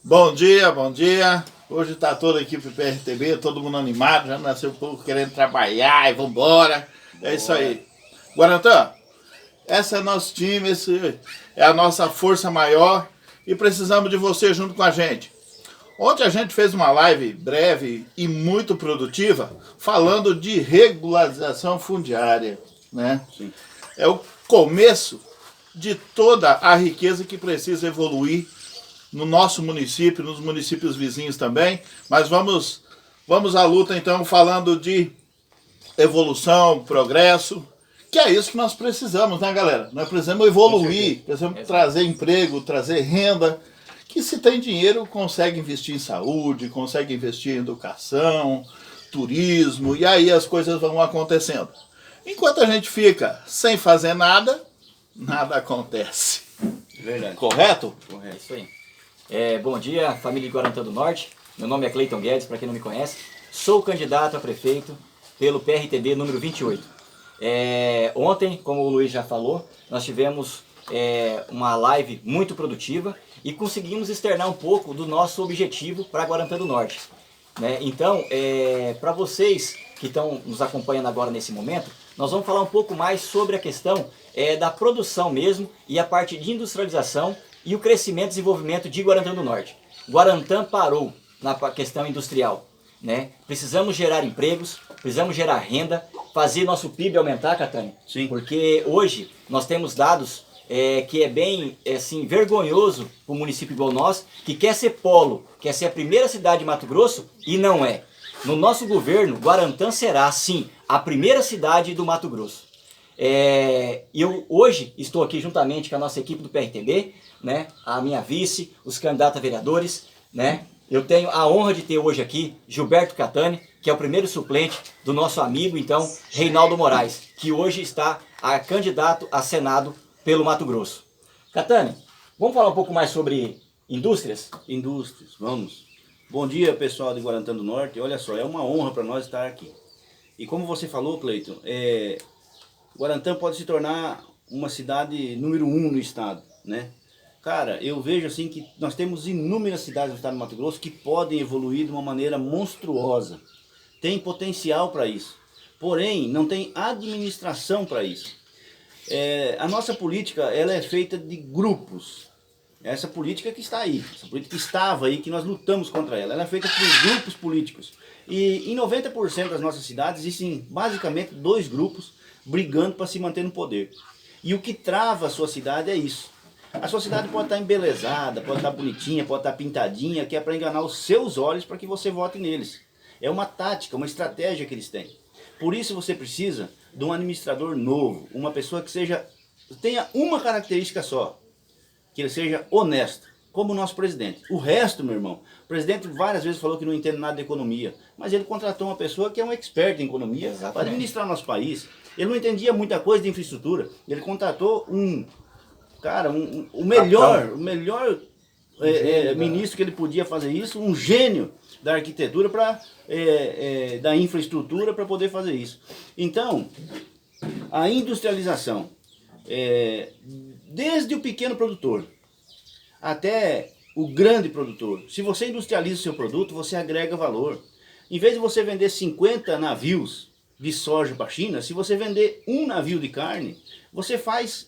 Bom dia, bom dia. Hoje está toda a equipe PRTB, todo mundo animado, já nasceu o povo querendo trabalhar e vambora. É isso aí. Guarantã, esse é nosso time, esse é a nossa força maior e precisamos de você junto com a gente. Ontem a gente fez uma live breve e muito produtiva falando de regularização fundiária, né? Sim. É o começo de toda a riqueza que precisa evoluir no nosso município, nos municípios vizinhos também, mas vamos à luta então falando de evolução, progresso, que é isso que nós precisamos, né, galera? Nós precisamos evoluir, precisamos trazer emprego, trazer renda, que se tem dinheiro consegue investir em saúde, consegue investir em educação, turismo, e aí as coisas vão acontecendo. Enquanto a gente fica sem fazer nada, nada acontece. Verdade. Correto? Correto. É isso aí. Bom dia, família de Guarantã do Norte. Meu nome é Cleiton Guedes, para quem não me conhece. Sou candidato a prefeito pelo PRTB número 28. Ontem, como o Luiz já falou, nós tivemos uma live muito produtiva e conseguimos externar um pouco do nosso objetivo para Guarantã do Norte, né? Então, para vocês que estão nos acompanhando agora nesse momento, nós vamos falar um pouco mais sobre a questão da produção mesmo e a parte de industrialização e o crescimento e desenvolvimento de Guarantã do Norte. Guarantã parou na questão industrial, né? Precisamos gerar empregos, precisamos gerar renda, fazer nosso PIB aumentar, Catânia. Sim. Porque hoje nós temos dados que é bem assim, vergonhoso para um município igual nós, que quer ser polo, quer ser a primeira cidade de Mato Grosso e não é. No nosso governo, Guarantã será, sim, a primeira cidade do Mato Grosso. Eu hoje estou aqui juntamente com a nossa equipe do PRTB, né, a minha vice, os candidatos a vereadores, né. Eu tenho a honra de ter hoje aqui Gilberto Catani, que é o primeiro suplente do nosso amigo, então, Reinaldo Moraes, que hoje está candidato a Senado pelo Mato Grosso. Catani, vamos falar um pouco mais sobre indústrias? Indústrias, vamos. Bom dia, pessoal de Guarantã do Norte. Olha só, é uma honra para nós estar aqui. E como você falou, Cleiton, Guarantã pode se tornar uma cidade número 1 no estado, né? Cara, eu vejo assim que nós temos inúmeras cidades no estado do Mato Grosso que podem evoluir de uma maneira monstruosa. Tem potencial para isso. Porém, não tem administração para isso. A nossa política, ela é feita de grupos. Essa política que está aí, essa política que estava aí, que nós lutamos contra ela, ela é feita por grupos políticos. E em 90% das nossas cidades existem basicamente 2 grupos brigando para se manter no poder. E o que trava a sua cidade é isso. A sua cidade pode estar embelezada, pode estar bonitinha, pode estar pintadinha, que é para enganar os seus olhos para que você vote neles. É uma tática, uma estratégia que eles têm. Por isso você precisa de um administrador novo, uma pessoa que tenha uma característica só, que ele seja honesto, como o nosso presidente. O resto, meu irmão, o presidente várias vezes falou que não entende nada de economia, mas ele contratou uma pessoa que é um expert em economia para administrar nosso país. Ele não entendia muita coisa de infraestrutura, ele contratou o melhor ministro que ele podia fazer isso, um gênio da arquitetura, da infraestrutura para poder fazer isso. Então, a industrialização, desde o pequeno produtor até o grande produtor, se você industrializa o seu produto, você agrega valor. Em vez de você vender 50 navios de soja para a China, se você vender um navio de carne, você faz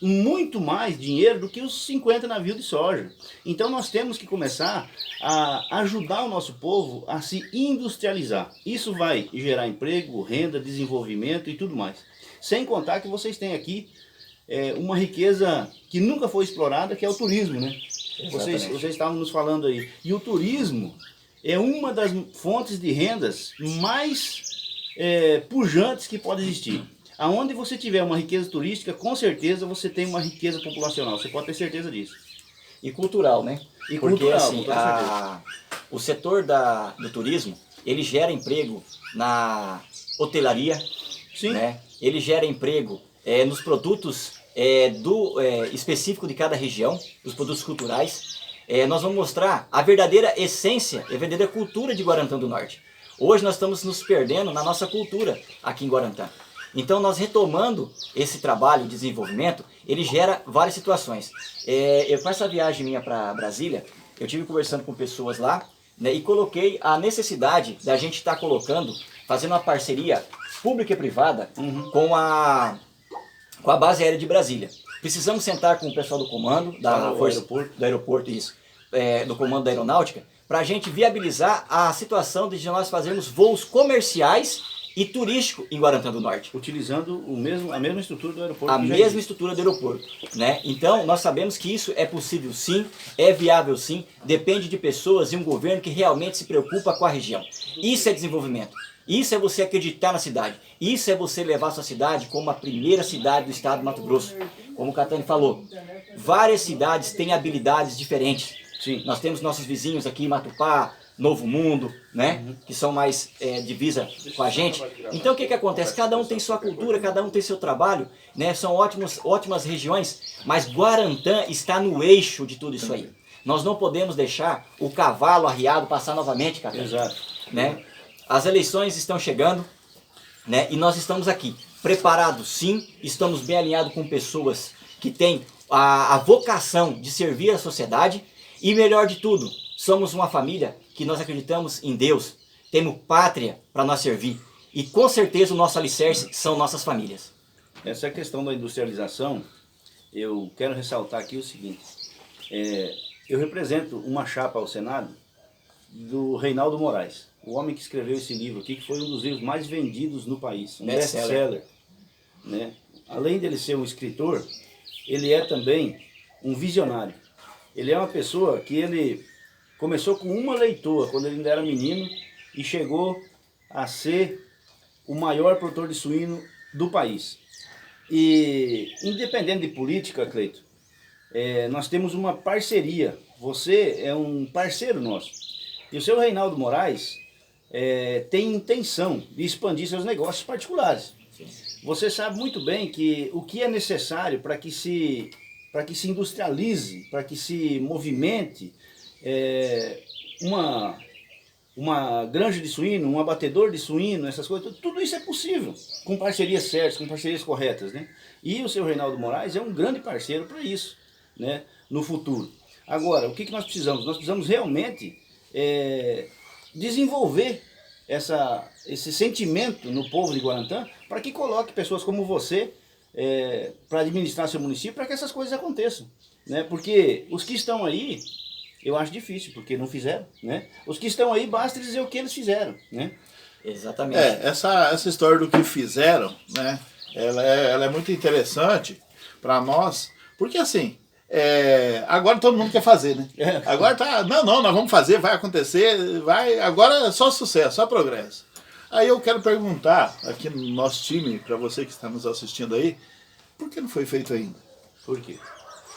muito mais dinheiro do que os 50 navios de soja. Então nós temos que começar a ajudar o nosso povo a se industrializar. Isso vai gerar emprego, renda, desenvolvimento e tudo mais. Sem contar que vocês têm aqui uma riqueza que nunca foi explorada, que é o turismo, né? Vocês estavam nos falando aí. E o turismo é uma das fontes de rendas mais pujantes que pode existir. Aonde você tiver uma riqueza turística, com certeza você tem uma riqueza populacional. Você pode ter certeza disso. E cultural, né? E porque cultural, assim, o setor do turismo, ele gera emprego na hotelaria, Sim. Né? Ele gera emprego nos produtos específico de cada região, os produtos culturais. Nós vamos mostrar a verdadeira essência, a verdadeira cultura de Guarantã do Norte. Hoje nós estamos nos perdendo na nossa cultura aqui em Guarantã. Então, nós retomando esse trabalho de desenvolvimento, ele gera várias situações. Com essa viagem minha para Brasília, eu tive conversando com pessoas lá, né, e coloquei a necessidade da gente estar fazendo uma parceria pública e privada com a base aérea de Brasília. Precisamos sentar com o pessoal do comando, do aeroporto, isso, do comando da aeronáutica, para a gente viabilizar a situação de nós fazermos voos comerciais e turístico em Guarantã do Norte. Utilizando a mesma estrutura do aeroporto. A mesma estrutura do aeroporto, né? Então, nós sabemos que isso é possível sim, é viável sim, depende de pessoas e um governo que realmente se preocupa com a região. Isso é desenvolvimento. Isso é você acreditar na cidade. Isso é você levar a sua cidade como a primeira cidade do estado do Mato Grosso. Como o Catani falou, várias cidades têm habilidades diferentes. Sim. Nós temos nossos vizinhos aqui em Matupá, Novo Mundo, né? Que são mais divisa com a gente. Então o que acontece? Cada um tem sua cultura, cada um tem seu trabalho, né? São ótimas regiões, mas Guarantã está no eixo de tudo isso aí. Nós não podemos deixar o cavalo arriado passar novamente, Catani. Exato. Né? As eleições estão chegando, né? E nós estamos aqui, preparados sim, estamos bem alinhados com pessoas que têm a vocação de servir a sociedade e, melhor de tudo, somos uma família que nós acreditamos em Deus, temos pátria para nós servir e com certeza o nosso alicerce são nossas famílias. Essa questão da industrialização, eu quero ressaltar aqui o seguinte, eu represento uma chapa ao Senado do Reinaldo Moraes, o homem que escreveu esse livro aqui, que foi um dos livros mais vendidos no país, um best-seller, né? Além dele ser um escritor, ele é também um visionário. Ele é uma pessoa que ele começou com uma leitora quando ele ainda era menino e chegou a ser o maior produtor de suíno do país. E independente de política, Cleito, nós temos uma parceria. Você é um parceiro nosso. E o seu Reinaldo Moraes tem intenção de expandir seus negócios particulares. Sim. Você sabe muito bem que o que é necessário para que se industrialize, para que se movimente uma granja de suíno, um abatedor de suíno, essas coisas, tudo isso é possível, com parcerias certas, com parcerias corretas, né? E o seu Reinaldo Moraes é um grande parceiro para isso, né, no futuro. Agora, o que nós precisamos? Nós precisamos realmente desenvolver esse sentimento no povo de Guarantã para que coloque pessoas como você para administrar seu município, para que essas coisas aconteçam, né? Porque os que estão aí, eu acho difícil, porque não fizeram, né? Os que estão aí, basta dizer o que eles fizeram, né? Exatamente. Essa história do que fizeram, né? Ela é muito interessante para nós, porque assim, agora todo mundo quer fazer, né? Agora tá, não, nós vamos fazer, vai acontecer, agora é só sucesso, só progresso. Aí eu quero perguntar aqui no nosso time, para você que está nos assistindo aí, por que não foi feito ainda? Por quê?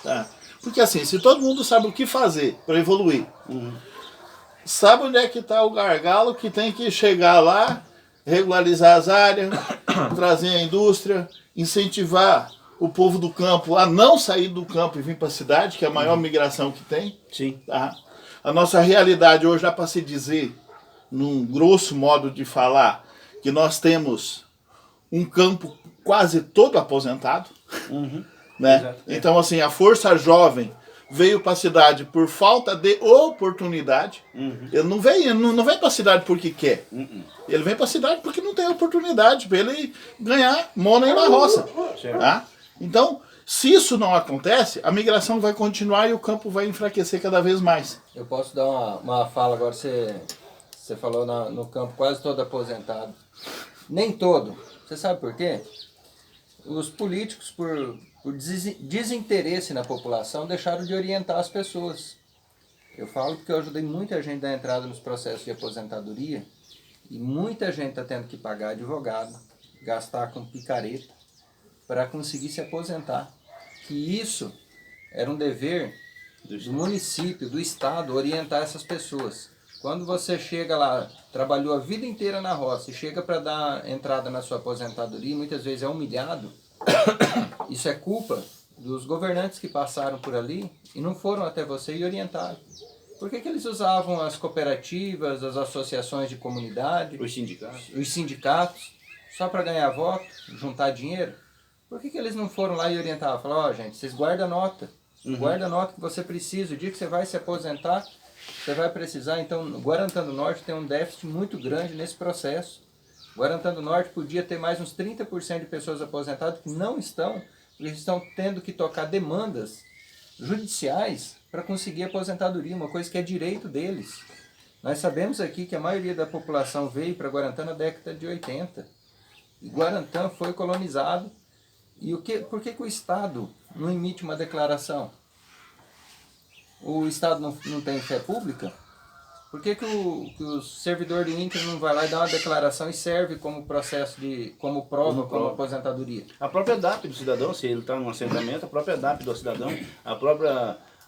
Tá? Porque assim, se todo mundo sabe o que fazer para evoluir, sabe onde é que está o gargalo que tem que chegar lá, regularizar as áreas, trazer a indústria, incentivar o povo do campo a não sair do campo e vir para a cidade, que é a maior migração que tem. Sim. Tá? A nossa realidade hoje dá para se dizer, num grosso modo de falar, que nós temos um campo quase todo aposentado. Né? Exato, Então, assim, a força jovem veio para a cidade por falta de oportunidade. Ele não vem para a cidade porque quer. Ele vem para a cidade porque não tem oportunidade para ele ganhar money na roça. Tá? Então, se isso não acontece, a migração vai continuar e o campo vai enfraquecer cada vez mais. Eu posso dar uma fala agora, você falou no campo quase todo aposentado. Nem todo. Você sabe por quê? Os políticos, por desinteresse na população, deixaram de orientar as pessoas. Eu falo porque eu ajudei muita gente a entrada nos processos de aposentadoria e muita gente está tendo que pagar advogado, gastar com picareta para conseguir se aposentar. Que isso era um dever do município, do estado, orientar essas pessoas. Quando você chega lá, trabalhou a vida inteira na roça e chega para dar entrada na sua aposentadoria, muitas vezes é humilhado, isso é culpa dos governantes que passaram por ali e não foram até você e orientaram. Por que eles usavam as cooperativas, as associações de comunidade, os sindicatos só para ganhar voto, juntar dinheiro? Por que eles não foram lá e orientaram? Falaram, gente, vocês guardam a nota, Guarda a nota que você precisa. O dia que você vai se aposentar, você vai precisar. Então, Guarantã do Norte tem um déficit muito grande nesse processo. Guarantã do Norte podia ter mais uns 30% de pessoas aposentadas que não estão, porque estão tendo que tocar demandas judiciais para conseguir aposentadoria, uma coisa que é direito deles. Nós sabemos aqui que a maioria da população veio para Guarantã na década de 80. E Guarantã foi colonizado. E por que o Estado não emite uma declaração? O Estado não tem fé pública? Por que o servidor do INCRA não vai lá e dá uma declaração e serve como processo como prova, como aposentadoria? A própria DAP do cidadão, se ele está num assentamento, a própria DAP do cidadão,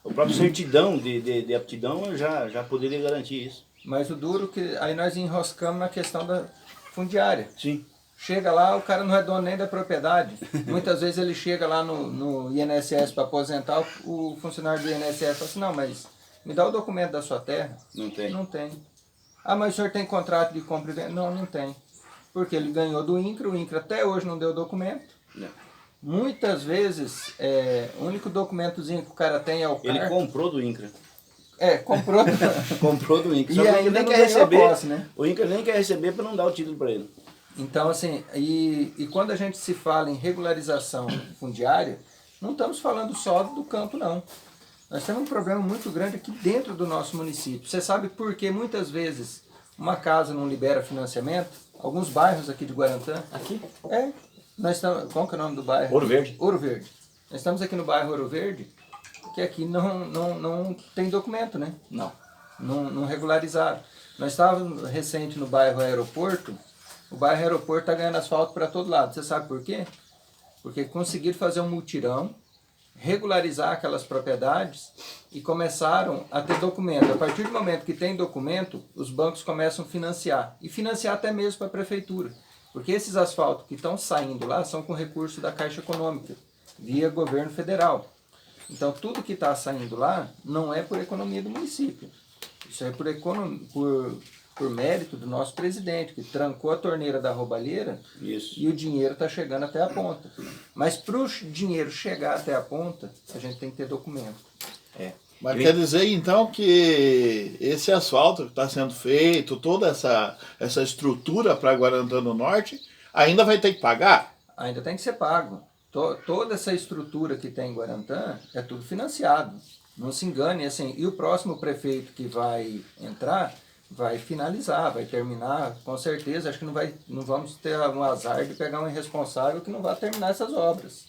o próprio certidão de aptidão já poderia garantir isso. Mas o duro que aí nós enroscamos na questão da fundiária. Sim. Chega lá, o cara não é dono nem da propriedade. Muitas vezes ele chega lá no INSS para aposentar, o funcionário do INSS fala assim, não, mas me dá o documento da sua terra. Não tem. Não tem. Ah, mas o senhor tem contrato de compra e venda? Não, não tem. Porque ele ganhou do INCRA, o INCRA até hoje não deu documento. Não. Muitas vezes, o único documentozinho que o cara tem é o Ele CAR. comprou do INCRA. Comprou. Comprou do INCRA. E Só que ainda ele nem não quer ganhou receber. posse, né? O INCRA nem quer receber para não dar o título para ele. Então, assim, e quando a gente se fala em regularização fundiária, não estamos falando só do campo, não. Nós temos um problema muito grande aqui dentro do nosso município. Você sabe por que muitas vezes uma casa não libera financiamento? Alguns bairros aqui de Guarantã. Aqui? Nós estamos, qual que é o nome do bairro? Ouro Verde. Ouro Verde. Nós estamos aqui no bairro Ouro Verde, que aqui não tem documento, né? Não. Não regularizaram. Nós estávamos recente no bairro Aeroporto. O bairro Aeroporto está ganhando asfalto para todo lado. Você sabe por quê? Porque conseguiram fazer um mutirão, regularizar aquelas propriedades e começaram a ter documento. A partir do momento que tem documento, os bancos começam a financiar. E financiar até mesmo para a prefeitura. Porque esses asfaltos que estão saindo lá são com recurso da Caixa Econômica, via governo federal. Então tudo que está saindo lá não é por economia do município. Isso é por mérito do nosso presidente, que trancou a torneira da roubalheira. Isso. E o dinheiro está chegando até a ponta. Mas para o dinheiro chegar até a ponta, a gente tem que ter documento. Mas quer dizer então que esse asfalto que está sendo feito, toda essa estrutura para Guarantã do Norte, ainda vai ter que pagar? Ainda tem que ser pago. Toda essa estrutura que tem em Guarantã é tudo financiado. Não se engane, assim, e o próximo prefeito que vai entrar vai finalizar, vai terminar, com certeza. Acho que não vamos ter um azar de pegar um irresponsável que não vai terminar essas obras.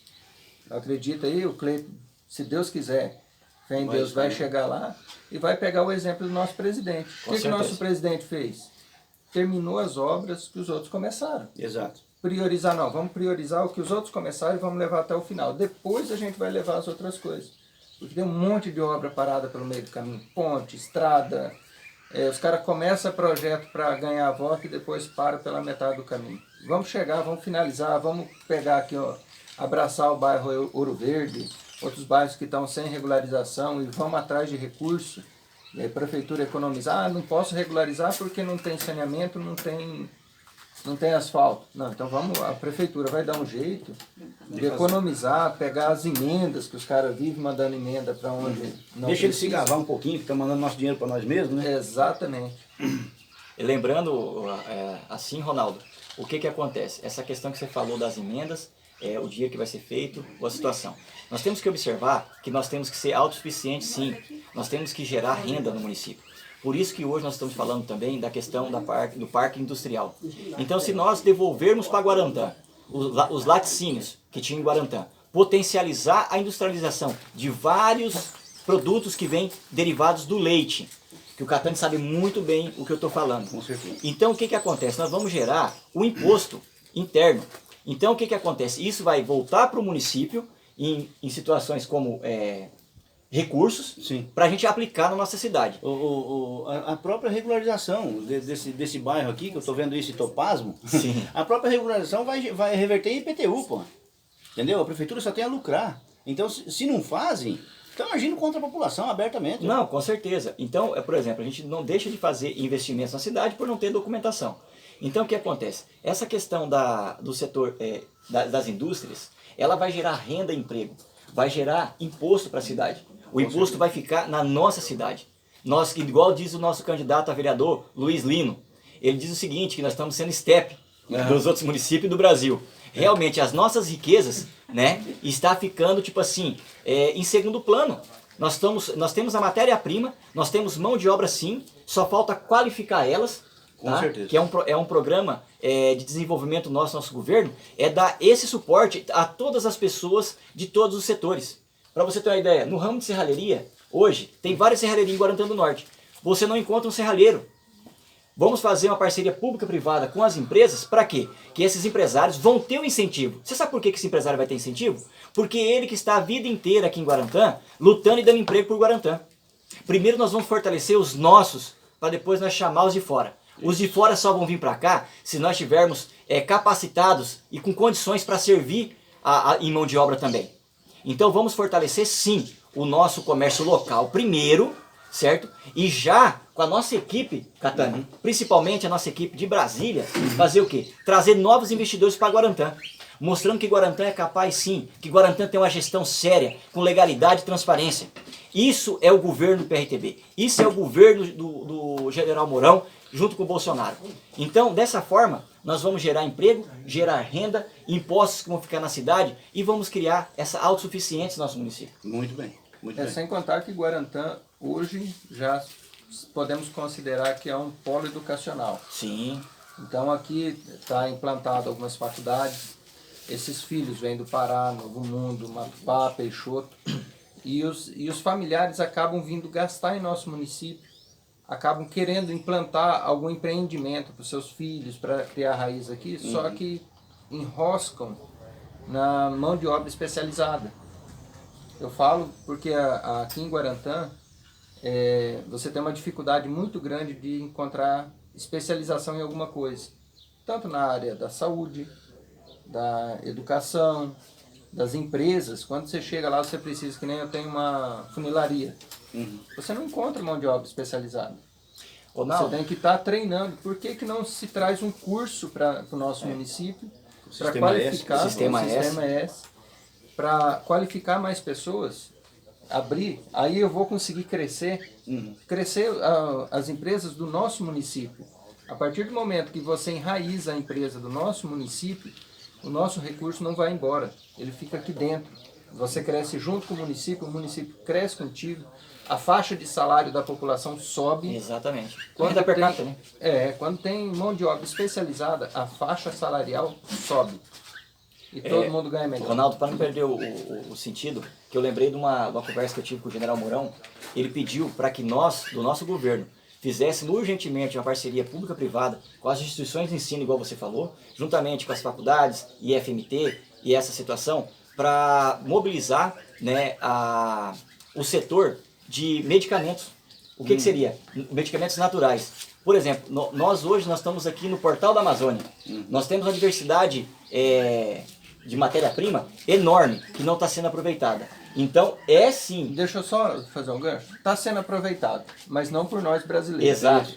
Acredita aí, o Cleiton, se Deus quiser, fé em Deus, vai chegar lá e vai pegar o exemplo do nosso presidente. O que o nosso presidente fez? Terminou as obras que os outros começaram. Exato. Priorizar não, vamos priorizar o que os outros começaram e vamos levar até o final. Depois a gente vai levar as outras coisas. Porque tem um monte de obra parada pelo meio do caminho. Ponte, estrada. Os caras começam projeto para ganhar a voto e depois param pela metade do caminho. Vamos chegar, vamos finalizar, vamos pegar aqui, ó, abraçar o bairro Ouro Verde, outros bairros que estão sem regularização e vamos atrás de recurso. E aí a prefeitura economizar, não posso regularizar porque não tem saneamento, não tem asfalto. Não, então a prefeitura vai dar um jeito de economizar, pegar as emendas, que os caras vivem mandando emenda para onde não Deixa ele se precisa. gavar um pouquinho, fica mandando nosso dinheiro para nós mesmos, né? Exatamente. E lembrando, assim, Ronaldo, o que acontece? Essa questão que você falou das emendas, o dia que vai ser feito, ou a situação. Nós temos que observar que nós temos que ser autossuficientes, sim. Nós temos que gerar renda no município. Por isso que hoje nós estamos falando também da questão do parque industrial. Então, se nós devolvermos para Guarantã os laticínios que tinha em Guarantã, potencializar a industrialização de vários produtos que vêm derivados do leite, que o Catani sabe muito bem o que eu estou falando. Com certeza. Então, o que acontece? Nós vamos gerar o imposto interno. Então, o que acontece? Isso vai voltar para o município em situações como recursos para a gente aplicar na nossa cidade. A própria regularização desse bairro aqui, que eu estou vendo isso e estou pasmo, Sim. a própria regularização vai reverter em IPTU, pô. Entendeu? A prefeitura só tem a lucrar. Então, se não fazem, estão agindo contra a população abertamente. Não, com certeza. Então, por exemplo, a gente não deixa de fazer investimentos na cidade por não ter documentação. Então, o que acontece? Essa questão do setor das indústrias, ela vai gerar renda e emprego. vai gerar imposto para a cidade. O imposto vai ficar na nossa cidade. Nós, igual diz o nosso candidato a vereador, Luiz Lino, ele diz o seguinte, que nós estamos sendo step dos outros municípios do Brasil. Realmente, as nossas riquezas, né, está ficando, tipo assim, em segundo plano. Nós temos a matéria-prima, nós temos mão de obra sim, só falta qualificar elas, Com tá? certeza. Que é um programa de desenvolvimento nosso governo, é dar esse suporte a todas as pessoas de todos os setores. Para você ter uma ideia, no ramo de serralheria, hoje, tem várias serralherias em Guarantã do Norte. Você não encontra um serralheiro. Vamos fazer uma parceria pública-privada com as empresas, para quê? Que esses empresários vão ter um incentivo. Você sabe por que esse empresário vai ter incentivo? Porque ele que está a vida inteira aqui em Guarantã, lutando e dando emprego por Guarantã. Primeiro nós vamos fortalecer os nossos, para depois nós chamar os de fora. Os de fora só vão vir para cá se nós tivermos capacitados e com condições para servir em mão de obra também. Então vamos fortalecer sim o nosso comércio local primeiro, certo? E já com a nossa equipe, Catani, principalmente a nossa equipe de Brasília, fazer o quê? Trazer novos investidores para Guarantã. Mostrando que Guarantã é capaz sim, que Guarantã tem uma gestão séria, com legalidade e transparência. Isso é o governo do PRTB. Isso é o governo do General Mourão, junto com o Bolsonaro. Então, dessa forma, nós vamos gerar emprego, gerar renda, impostos que vão ficar na cidade e vamos criar essa autossuficiência no nosso município. Muito bem, muito bem. Sem contar que Guarantã, hoje, já podemos considerar que é um polo educacional. Sim. Então, aqui está implantado algumas faculdades. Esses filhos vêm do Pará, Novo Mundo, Matupá, Peixoto. E os familiares acabam vindo gastar em nosso município. Acabam querendo implantar algum empreendimento para os seus filhos, para criar raiz aqui, só que enroscam na mão de obra especializada. Eu falo porque aqui em Guarantã você tem uma dificuldade muito grande de encontrar especialização em alguma coisa. Tanto na área da saúde, da educação, das empresas. Quando você chega lá, você precisa, que nem eu tenho uma funilaria. Você não encontra mão de obra especializada. Ronaldo, Você tem que estar treinando. Por que não se traz um curso para o nosso município? Para qualificar o Sistema S. Para qualificar mais pessoas, abrir, aí eu vou conseguir crescer as empresas do nosso município. A partir do momento que você enraiza a empresa do nosso município, o nosso recurso não vai embora, ele fica aqui dentro. Você cresce junto com o município cresce contigo, a faixa de salário da população sobe. exatamente. Quando Renda per capita, né? Quando tem mão de obra especializada, a faixa salarial sobe. E todo mundo ganha melhor. Ronaldo, para não perder o sentido, que eu lembrei de uma conversa que eu tive com o General Mourão, ele pediu para que nós, do nosso governo, fizéssemos urgentemente uma parceria pública-privada com as instituições de ensino, igual você falou, juntamente com as faculdades, IFMT e essa situação, para mobilizar, né, o setor de medicamentos. O que seria? Medicamentos naturais. Por exemplo, nós hoje estamos aqui no Portal da Amazônia. Nós temos uma diversidade de matéria-prima enorme que não está sendo aproveitada. Então, sim. Deixa eu só fazer um gancho. Está sendo aproveitado, mas não por nós brasileiros. Exato.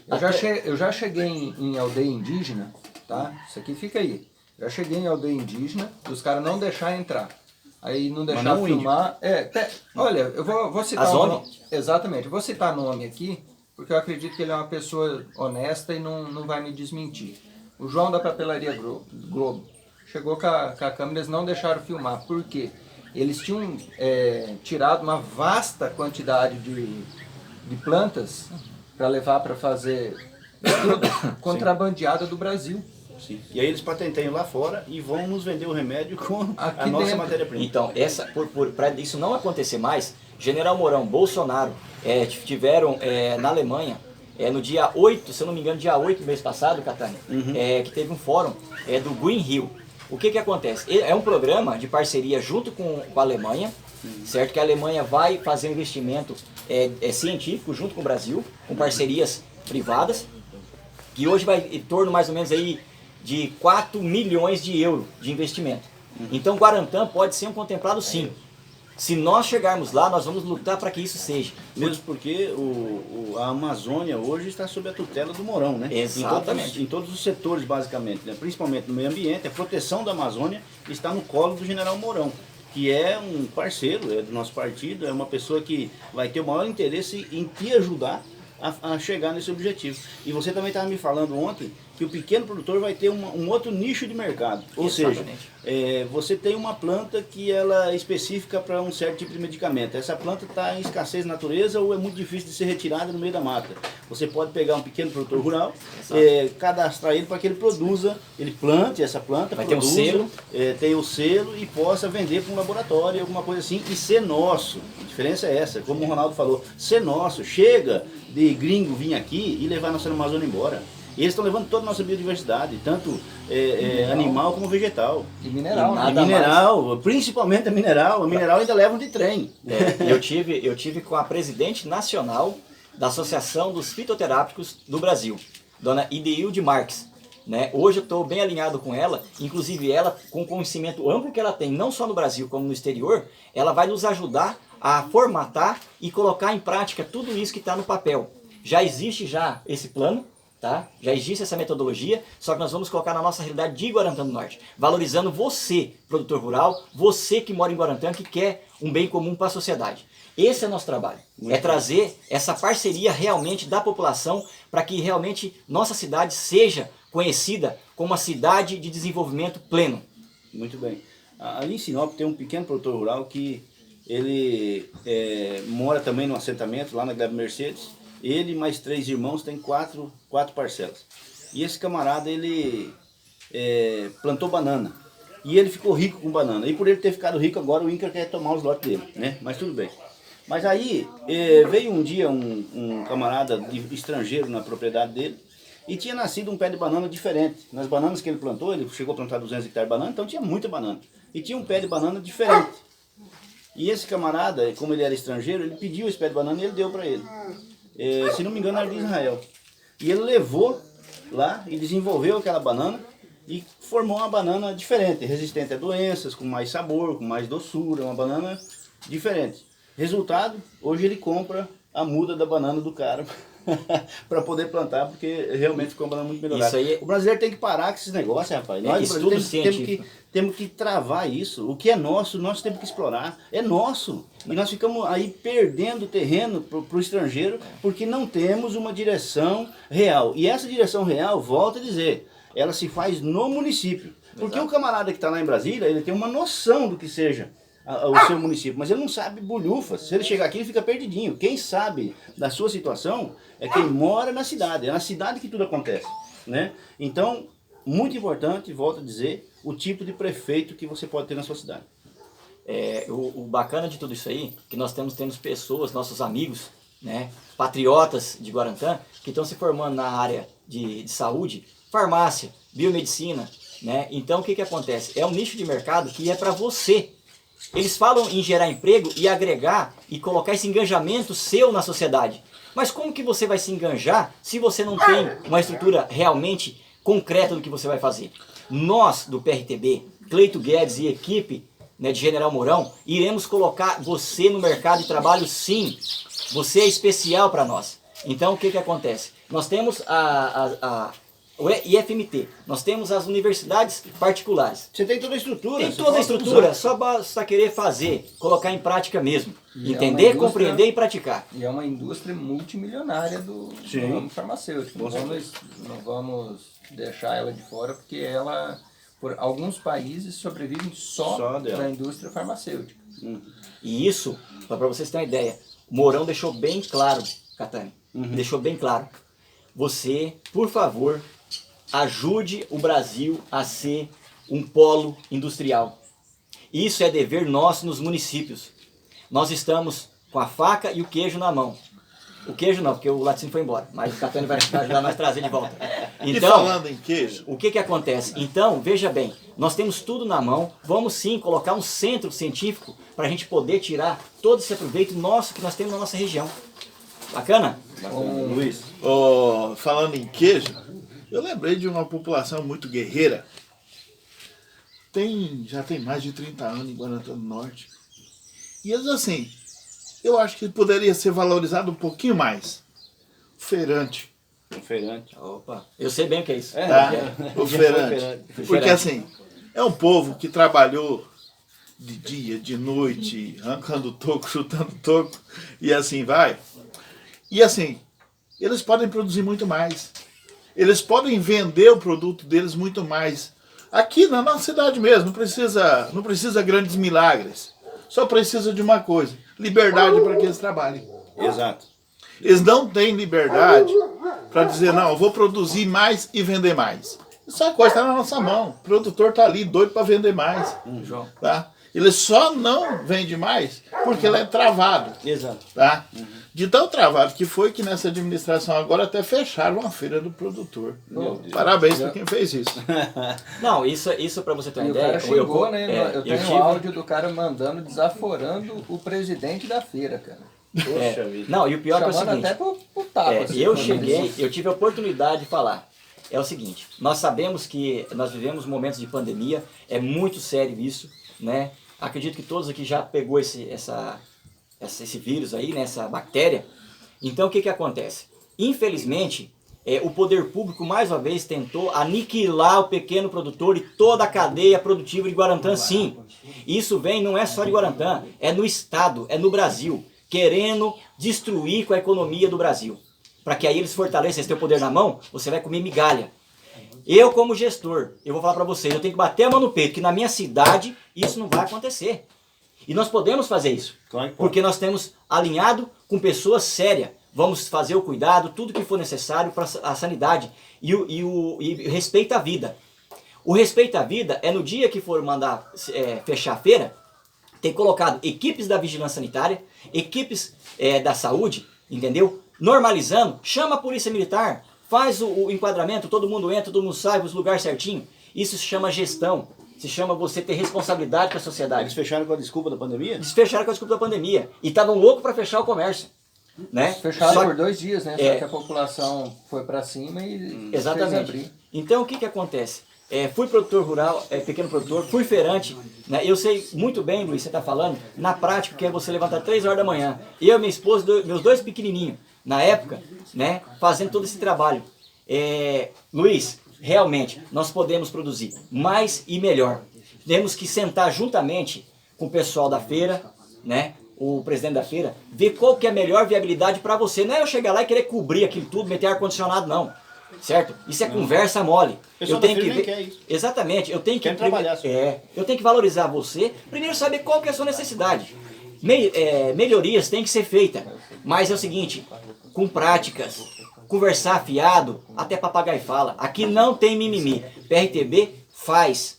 Eu já cheguei em aldeia indígena, tá? Isso aqui fica aí. Já cheguei em aldeia indígena, os caras não deixaram entrar. Aí não deixaram filmar. Olha, eu vou citar o nome. Exatamente, eu vou citar nome aqui, porque eu acredito que ele é uma pessoa honesta e não vai me desmentir. O João da Papelaria Globo chegou com a câmera, eles não deixaram filmar. Por quê? Eles tinham tirado uma vasta quantidade de plantas para levar para fazer tudo contrabandeada do Brasil. Sim. E aí eles patenteiam lá fora e vão nos vender o remédio com a nossa matéria-prima. Então, para isso não acontecer mais, General Mourão, Bolsonaro tiveram na Alemanha, no dia 8, se eu não me engano, dia 8 do mês passado, Catani, que teve um fórum do Green Hill. O que acontece? É um programa de parceria junto com a Alemanha, certo? Que a Alemanha vai fazer um investimento científico junto com o Brasil, com parcerias privadas, que hoje vai em torno mais ou menos aí de 4 milhões de euros de investimento. Então Guarantã pode ser um contemplado sim. Se nós chegarmos lá, nós vamos lutar para que isso seja. Mesmo porque a Amazônia hoje está sob a tutela do Mourão, né? Exatamente. Em todos os setores, basicamente, né? Principalmente no meio ambiente, a proteção da Amazônia está no colo do General Mourão. que é um parceiro, é do nosso partido, é uma pessoa que vai ter o maior interesse em te ajudar a chegar nesse objetivo. E você também estava me falando ontem que o pequeno produtor vai ter um outro nicho de mercado. Ou Exatamente. seja, você tem uma planta que ela é específica para um certo tipo de medicamento. Essa planta está em escassez na natureza ou é muito difícil de ser retirada no meio da mata. Você pode pegar um pequeno produtor rural, cadastrar ele para que ele produza, ele plante essa planta, vai produza, ter um selo. tenha o selo e possa vender para um laboratório, alguma coisa assim, e ser nosso. A diferença é essa, como o Ronaldo falou, ser nosso. Chega de gringo vir aqui e levar a nossa Amazônia embora. E eles estão levando toda a nossa biodiversidade, tanto animal como vegetal. E mineral, E né? nada E mineral, principalmente a mineral. A mineral ainda levam de trem. Eu tive com a presidente nacional da Associação dos Fitoterápicos do Brasil, dona Ideilde Marques. Né? Hoje eu estou bem alinhado com ela, inclusive ela, com o conhecimento amplo que ela tem, não só no Brasil como no exterior, ela vai nos ajudar a formatar e colocar em prática tudo isso que está no papel. Já existe esse plano, tá? Já existe essa metodologia, só que nós vamos colocar na nossa realidade de Guarantã do Norte, valorizando você, produtor rural, você que mora em Guarantã, que quer um bem comum para a sociedade. Esse é o nosso trabalho, trazer essa parceria realmente da população para que realmente nossa cidade seja conhecida como uma cidade de desenvolvimento pleno. Muito bem. Ali em Sinop tem um pequeno produtor rural que ele mora também no assentamento, lá na Gleba Mercedes. Ele e mais 3 irmãos têm quatro parcelas. E esse camarada, ele plantou banana. E ele ficou rico com banana. E por ele ter ficado rico, agora o INCRA quer tomar os lotes dele, né? Mas tudo bem. Mas aí, veio um dia um camarada estrangeiro na propriedade dele e tinha nascido um pé de banana diferente. Nas bananas que ele plantou, ele chegou a plantar 200 hectares de banana, então tinha muita banana. E tinha um pé de banana diferente. E esse camarada, como ele era estrangeiro, ele pediu esse pé de banana e ele deu para ele. Se não me engano, era de Israel. E ele levou lá e desenvolveu aquela banana e formou uma banana diferente, resistente a doenças, com mais sabor, com mais doçura, uma banana diferente. Resultado, hoje ele compra a muda da banana do cara para poder plantar, porque realmente ficou uma banana muito melhorada. Isso aí... O brasileiro tem que parar com esses negócios, rapaz. Nós estudo temos que travar isso. O que é nosso, nós temos que explorar. É nosso. E nós ficamos aí perdendo terreno para o estrangeiro, porque não temos uma direção real. E essa direção real, volto a dizer, ela se faz no município. Porque o camarada que está lá em Brasília, ele tem uma noção do que seja o seu município, mas ele não sabe bolhufas. Se ele chegar aqui, ele fica perdidinho. Quem sabe da sua situação é quem mora na cidade. É na cidade que tudo acontece, né? Então, muito importante, volto a dizer, o tipo de prefeito que você pode ter na sua cidade. O bacana de tudo isso aí, que nós temos pessoas, nossos amigos, né, patriotas de Guarantã, que estão se formando na área de saúde, farmácia, biomedicina, né? Então, o que acontece? É um nicho de mercado que é para você. Eles falam em gerar emprego e agregar e colocar esse engajamento seu na sociedade. Mas como que você vai se engajar se você não tem uma estrutura realmente concreta do que você vai fazer? Nós, do PRTB, Cleito Guedes e equipe, né, de General Mourão, iremos colocar você no mercado de trabalho, sim. Você é especial para nós. Então, o que acontece? Nós temos o IFMT, nós temos as universidades particulares. Você tem toda a estrutura. Tem toda a estrutura, só basta querer fazer, colocar em prática mesmo. E entender, compreender e praticar. E é uma indústria multimilionária do ramo farmacêutico. Não vamos deixar ela de fora, porque ela, por alguns países, sobrevivem só da indústria farmacêutica. E isso, para vocês terem uma ideia, Mourão deixou bem claro, Catani, deixou bem claro. Você, por favor, ajude o Brasil a ser um polo industrial. Isso é dever nosso nos municípios. Nós estamos com a faca e o queijo na mão. O queijo não, porque o laticínio foi embora, mas o Catani vai ajudar nós a trazer de volta. Então, e falando em queijo... O que acontece? Então, veja bem, nós temos tudo na mão, vamos sim colocar um centro científico para a gente poder tirar todo esse aproveito nosso que nós temos na nossa região. Bacana? Luiz. Falando em queijo, eu lembrei de uma população muito guerreira. Já tem mais de 30 anos em Guarantã do Norte. E eles assim, eu acho que poderia ser valorizado um pouquinho mais. O feirante. O feirante. Opa, eu sei bem o que é isso. Tá? O feirante. Porque assim, é um povo que trabalhou de dia, de noite, arrancando toco, chutando toco, e assim vai. E assim, eles podem produzir muito mais. Eles podem vender o produto deles muito mais. Aqui na nossa cidade mesmo, não precisa grandes milagres. Só precisa de uma coisa, liberdade para que eles trabalhem. Exato. Eles não têm liberdade para dizer, não, eu vou produzir mais e vender mais. Isso é uma coisa que está na nossa mão. O produtor está ali doido para vender mais. João. Tá? Ele só não vende mais porque ele é travado. Exato. Tá? De tão travado que foi que nessa administração agora até fecharam a feira do produtor. Meu Deus. Parabéns para quem fez isso. Não, isso para você ter uma E o ideia. cara chegou, né? é, Eu tenho tive- um áudio do cara mandando, desaforando o presidente da feira, cara. Poxa vida. Não, e o pior é o Chamando seguinte. até pro tapa. assim, Eu falando cheguei, isso. eu tive a oportunidade de falar. É o seguinte, nós sabemos que nós vivemos momentos de pandemia, é muito sério isso, né? Acredito que todos aqui já pegou esse vírus aí, né? Essa bactéria. Então o que acontece? Infelizmente, o poder público mais uma vez tentou aniquilar o pequeno produtor e toda a cadeia produtiva de Guarantã, sim. Isso vem, não é só de Guarantã, é no estado, é no Brasil, querendo destruir com a economia do Brasil. Para que aí eles fortaleçam, eles têm o poder na mão, você vai comer migalha. Eu, como gestor, eu vou falar para vocês, eu tenho que bater a mão no peito, que na minha cidade isso não vai acontecer. E nós podemos fazer isso, Claro que pode. porque nós temos alinhado com pessoas sérias. Vamos fazer o cuidado, tudo que for necessário para a sanidade e respeito à vida. O respeito à vida é no dia que for mandar fechar a feira, tem colocado equipes da vigilância sanitária, equipes da saúde, entendeu? Normalizando, chama a polícia militar, faz o enquadramento, todo mundo entra, todo mundo sai, os lugares certinho. Isso se chama gestão, se chama você ter responsabilidade com a sociedade. Eles fecharam com a desculpa da pandemia? Eles fecharam com a desculpa da pandemia e estavam loucos para fechar o comércio. Né? Fecharam Só- por 2 dias, né? Só que a população foi pra cima e fez Exatamente. abrir. Então o que acontece? Fui produtor rural, pequeno produtor, fui feirante, né? Eu sei muito bem, Luiz, você está falando, na prática que é você levantar 3 horas da manhã, eu, minha esposa, meus 2 pequenininhos, na época, né, fazendo todo esse trabalho. Luiz, realmente, nós podemos produzir mais e melhor. Temos que sentar juntamente com o pessoal da feira, né? O presidente da feira, ver qual que é a melhor viabilidade para você. Não é eu chegar lá e querer cobrir aquilo tudo, meter ar-condicionado, não. Certo? Isso é conversa mole. O pessoal da feira nem quer isso. Exatamente. Eu tenho que Quer trabalhar só. eu tenho que valorizar você. Primeiro saber qual que é a sua necessidade. Melhorias têm que ser feitas. Mas é o seguinte, com práticas, conversar afiado, até papagaio fala. Aqui não tem mimimi. PRTB faz.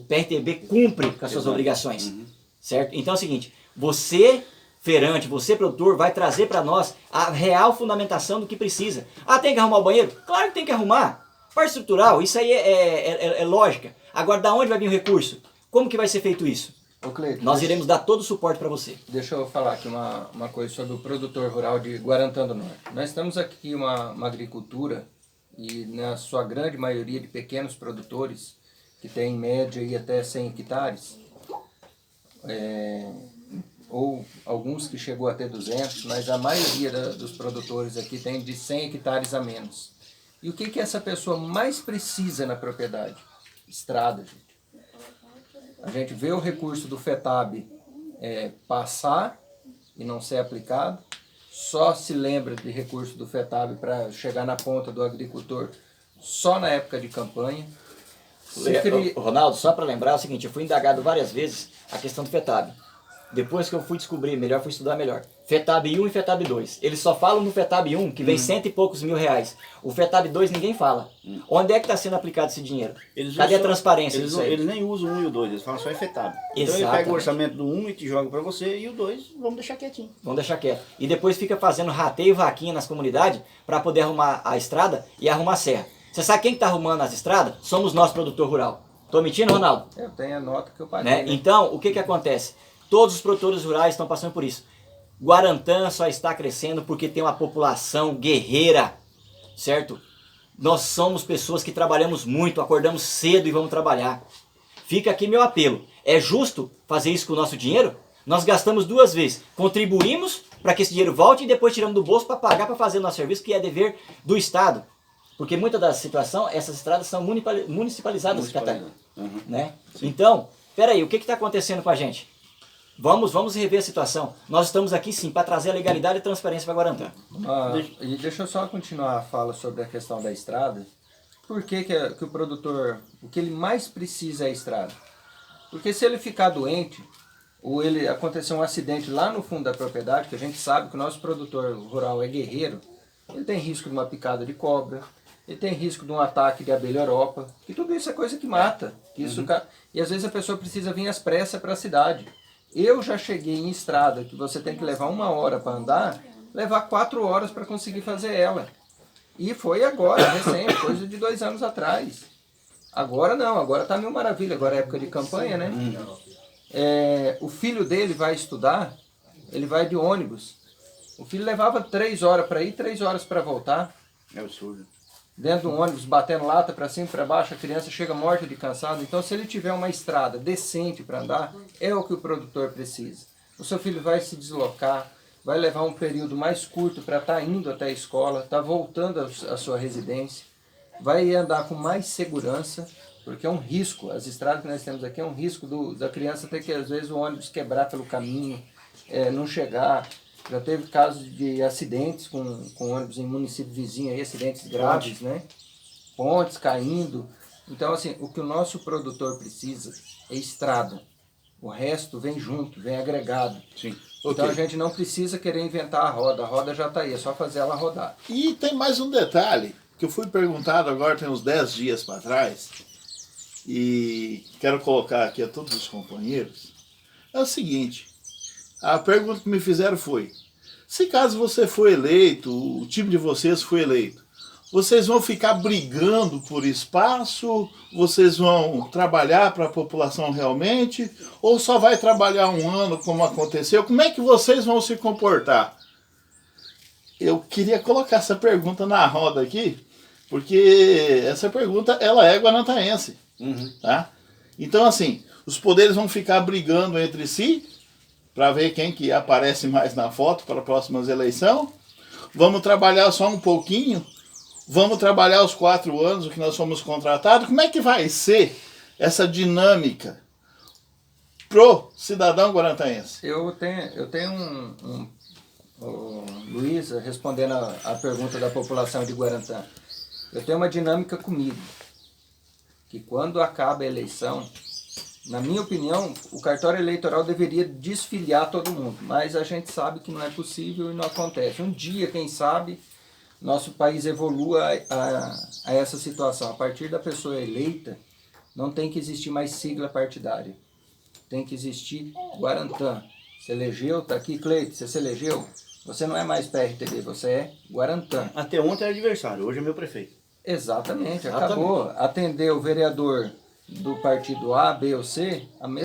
PRTB cumpre com as suas obrigações. Certo? Então é o seguinte, você, feirante, você, produtor, vai trazer para nós a real fundamentação do que precisa. Ah, tem que arrumar o banheiro? Claro que tem que arrumar. Parte estrutural, isso aí é lógica. Agora, da onde vai vir o recurso? Como que vai ser feito isso? Ô, Cleiton, Nós iremos dar todo o suporte para você. deixa eu falar aqui uma coisa sobre o produtor rural de Guarantã do Norte. Nós temos aqui uma agricultura, e na sua grande maioria de pequenos produtores, que tem em média aí até 100 hectares, ou alguns que chegou a ter 200, mas a maioria dos produtores aqui tem de 100 hectares a menos. E o que essa pessoa mais precisa na propriedade? Estrada, gente. A gente vê o recurso do FETAB passar e não ser aplicado, só se lembra de recurso do FETAB para chegar na ponta do agricultor só na época de campanha. Ronaldo, só para lembrar é o seguinte, eu fui indagado várias vezes a questão do FETAB. Depois que eu fui descobrir melhor, fui estudar melhor. FETAB 1 e FETAB 2. Eles só falam no FETAB 1, que vem 100 e poucos mil reais. O FETAB 2 ninguém fala. Onde é que está sendo aplicado esse dinheiro? Cadê a transparência disso aí? Eles nem usam o 1 e o 2, eles falam só FETAB. Então ele Exatamente. pega o orçamento do 1 e te joga para você, e o 2 vamos deixar quietinho. Vamos deixar quieto. E depois fica fazendo rateio e vaquinha nas comunidades para poder arrumar a estrada e arrumar a serra. Você sabe quem está arrumando as estradas? Somos nós, produtor rural. Tô mentindo, Ronaldo? Eu tenho a nota que eu paguei. Né? Então, o que acontece? Todos os produtores rurais estão passando por isso. Guarantã só está crescendo porque tem uma população guerreira, certo? Nós somos pessoas que trabalhamos muito, acordamos cedo e vamos trabalhar. Fica aqui meu apelo. É justo fazer isso com o nosso dinheiro? Nós gastamos 2 vezes. Contribuímos para que esse dinheiro volte e depois tiramos do bolso para pagar para fazer o nosso serviço, que é dever do Estado. Porque muitas das situações, essas estradas são municipalizadas, Catarina. Né? Então, peraí, o que está acontecendo com a gente? Vamos rever a situação. Nós estamos aqui sim para trazer a legalidade e transparência para Guarantã. E deixa eu só continuar a fala sobre a questão da estrada. Por que o produtor, o que ele mais precisa é a estrada? Porque se ele ficar doente, ou ele acontecer um acidente lá no fundo da propriedade, que a gente sabe que o nosso produtor rural é guerreiro, ele tem risco de uma picada de cobra, ele tem risco de um ataque de abelha Europa, que tudo isso é coisa que mata. E às vezes a pessoa precisa vir às pressas para a cidade. Eu já cheguei em estrada que você tem que levar 1 hora para andar, levar 4 horas para conseguir fazer ela. E foi agora, recente, coisa de 2 anos atrás. Agora não, agora tá mil maravilha, agora é época de campanha, né? O filho dele vai estudar, ele vai de ônibus. O filho levava 3 horas para ir, 3 horas para voltar. É absurdo. Dentro do ônibus, batendo lata para cima e para baixo, a criança chega morta de cansado. Então, se ele tiver uma estrada decente para andar, é o que o produtor precisa. O seu filho vai se deslocar, vai levar um período mais curto para estar indo até a escola, estar voltando à sua residência, vai andar com mais segurança, porque é um risco. As estradas que nós temos aqui é um risco da criança ter que, às vezes, o ônibus quebrar pelo caminho, não chegar. Já teve casos de acidentes com ônibus em município vizinho, aí, acidentes graves, né? Pontes caindo. Então, assim, o que o nosso produtor precisa é estrada. O resto vem junto, vem agregado. Sim. Então Ok. a gente não precisa querer inventar a roda já está aí, é só fazer ela rodar. E tem mais um detalhe, que eu fui perguntado agora tem uns 10 dias para trás, e quero colocar aqui a todos os companheiros. É o seguinte, a pergunta que me fizeram foi, se caso você for eleito, o time de vocês for eleito, vocês vão ficar brigando por espaço? Vocês vão trabalhar para a população realmente? Ou só vai trabalhar 1 ano como aconteceu? Como é que vocês vão se comportar? Eu queria colocar essa pergunta na roda aqui, porque essa pergunta ela é guarantaense. Tá? Então assim, os poderes vão ficar brigando entre si para ver quem que aparece mais na foto para as próximas eleições. Vamos trabalhar só um pouquinho. Vamos trabalhar os 4 anos, o que nós fomos contratados. Como é que vai ser essa dinâmica pro cidadão guarantaense? Eu tenho Luísa, respondendo a pergunta da população de Guarantã, eu tenho uma dinâmica comigo, que quando acaba a eleição, na minha opinião, o cartório eleitoral deveria desfiliar todo mundo, mas a gente sabe que não é possível e não acontece. Um dia, quem sabe, nosso país evolua a essa situação. A partir da pessoa eleita, não tem que existir mais sigla partidária. Tem que existir Guarantã. Se elegeu, tá aqui, Cleito, você se elegeu? Você não é mais PRTB, você é Guarantã. Até ontem era adversário, hoje é meu prefeito. Exatamente, acabou. Atender o vereador do partido A, B ou C, a mesma